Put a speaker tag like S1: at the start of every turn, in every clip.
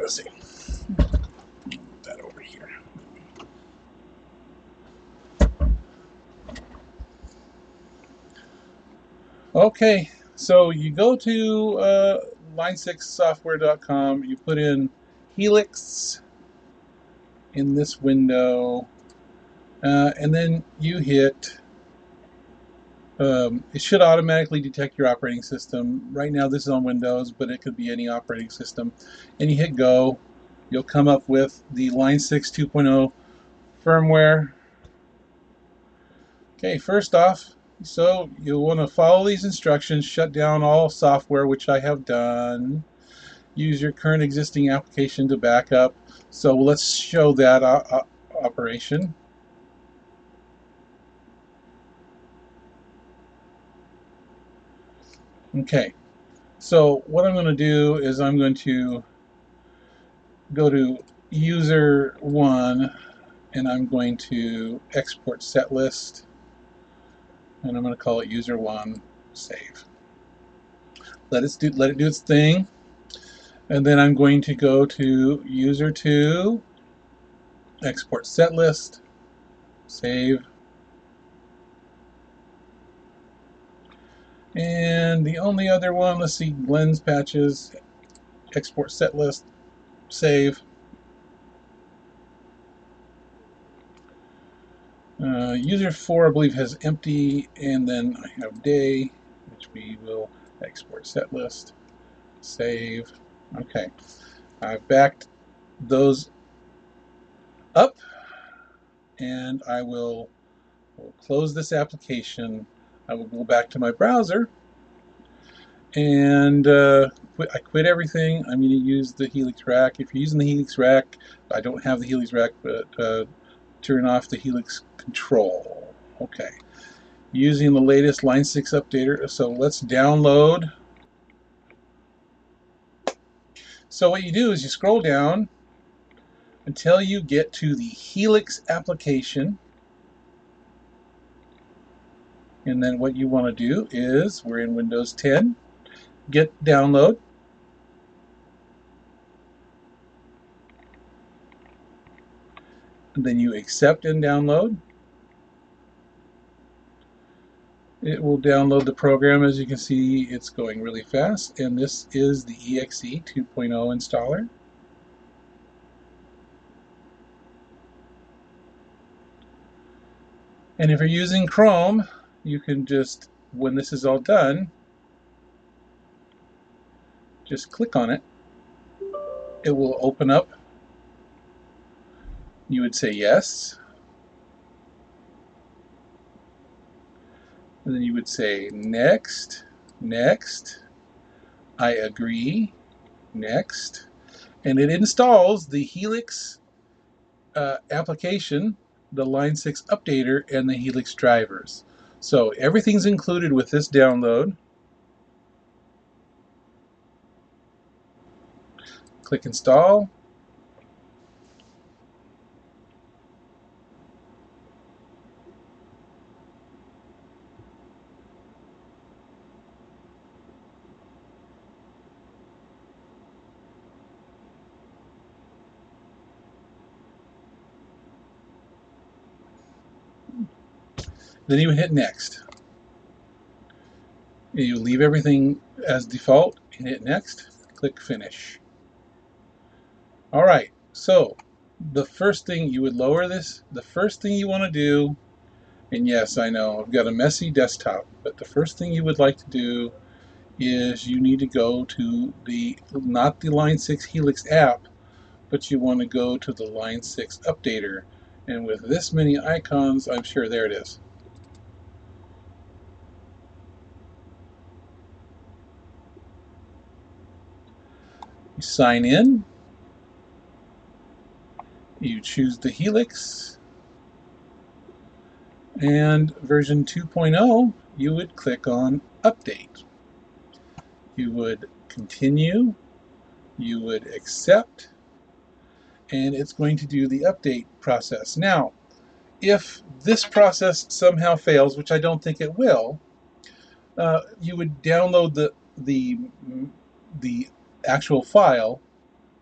S1: let's see. Put that over here. Okay, so you go to line6software.com, you put in Helix in this window, and then you hit, it should automatically detect your operating system. Right now this is on Windows, but it could be any operating system. And you hit go. You'll come up with the Line 6 2.0 firmware. Okay, first off, so you'll want to follow these instructions, shut down all software, which I have done. Use your current existing application to back up. So let's show that operation. Okay, so what I'm going to do is I'm going to go to user 1 and I'm going to export set list, and I'm going to call it user 1, save. Let it do its thing, and then I'm going to go to user 2, export set list, save. And the only other one, let's see, lens patches, export set list, save. User 4, I believe, has empty, and then I have day, which we will export set list, save. Okay, I've backed those up, and I will close this application. I will go back to my browser, and I quit everything. I'm going to use the Helix rack. If you're using the Helix rack, I don't have the Helix rack, but turn off the Helix control. Okay, using the latest Line 6 updater. So let's download. So what you do is you scroll down until you get to the Helix application. And then what you want to do is, we're in Windows 10, get download. And then you accept and download. It will download the program. As you can see, it's going really fast. And this is the EXE 2.0 installer. And if you're using Chrome, you can just, when this is all done, just click on it. It will open up. You would say yes. And then you would say next, next, I agree, next. And it installs the Helix application, the Line 6 updater, and the Helix drivers. So everything's included with this download. Click install. Then you hit next. You leave everything as default and hit next. Click finish. Alright, so the first thing you would lower this, the first thing you want to do, and yes, I know I've got a messy desktop, but the first thing you would like to do is you need to go to the, not the Line 6 Helix app, but you want to go to the Line 6 updater. And with this many icons, I'm sure there it is. You sign in, you choose the Helix, and version 2.0, you would click on update. You would continue, you would accept, and it's going to do the update process. Now, if this process somehow fails, which I don't think it will, you would download the actual file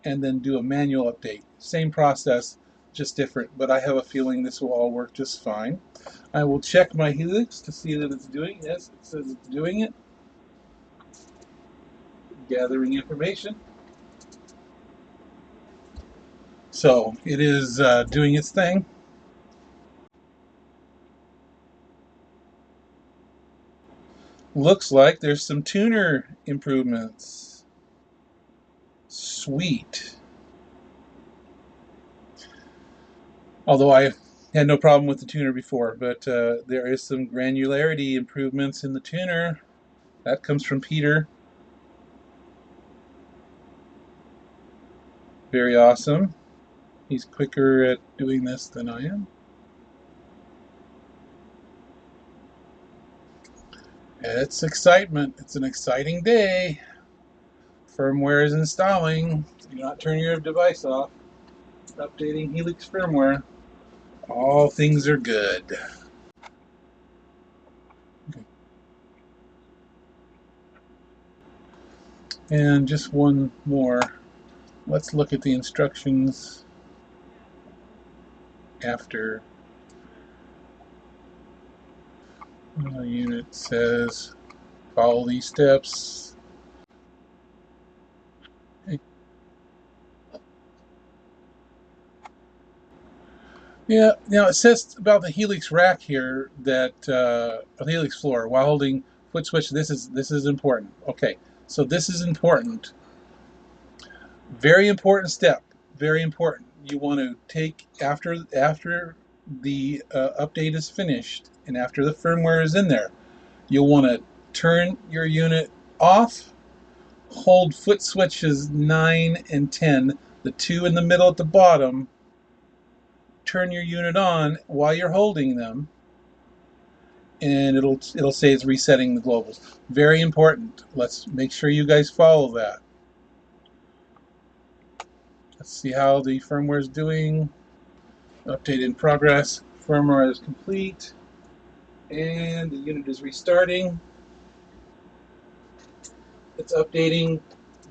S1: and then do a manual update. Same process, just different, but I have a feeling this will all work just fine. I will check my Helix to see that it's doing. Yes, it says it's doing it. Gathering information. So it is doing its thing. Looks like there's some tuner improvements. Sweet. Although I had no problem with the tuner before, but there is some granularity improvements in the tuner. That comes from Peter. Very awesome. He's quicker at doing this than I am. It's excitement. It's an exciting day. Firmware is installing. Do not turn your device off. Updating Helix firmware. All things are good. Okay. And just one more. Let's look at the instructions after the unit says follow these steps. Okay. Yeah, now it says about the Helix rack here that the Helix floor while holding foot switch. This is important. Okay, so this is important. Very important step. Very important. You want to take after the update is finished and after the firmware is in there, you'll want to turn your unit off. Hold foot switches 9 and 10, the two in the middle at the bottom. Turn your unit on while you're holding them, and it'll say it's resetting the globals. Very important. Let's make sure you guys follow that. Let's see how the firmware is doing. Update in progress. Firmware is complete, and the unit is restarting. It's updating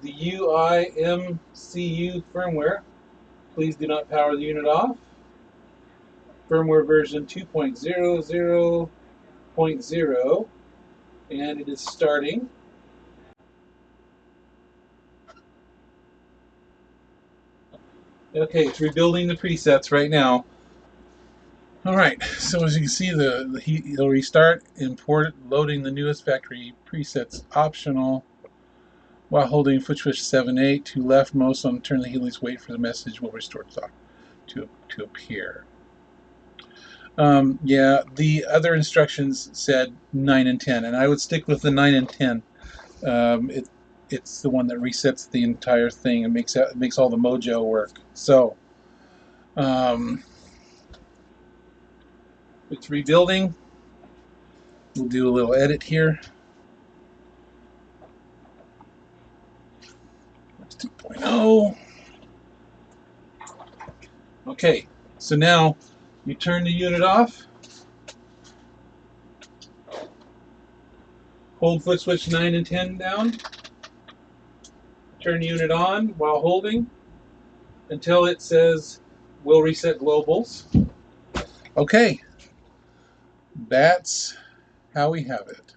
S1: the UIMCU firmware. Please do not power the unit off. Firmware version 2.00.0, and it is starting. Okay, it's rebuilding the presets right now. All right, so as you can see, it'll restart, import, loading the newest factory presets optional while holding foot switch 7-8 to leftmost on turn the Helix. Wait for the message will restore stock to appear. Yeah, the other instructions said 9 and 10, and I would stick with the 9 and 10. It's the one that resets the entire thing and makes all the mojo work. So it's rebuilding. We'll do a little edit here. That's 2.0. Okay, so now you turn the unit off. Hold foot switch 9 and 10 down. Turn the unit on while holding until it says we'll reset globals. Okay, that's how we have it.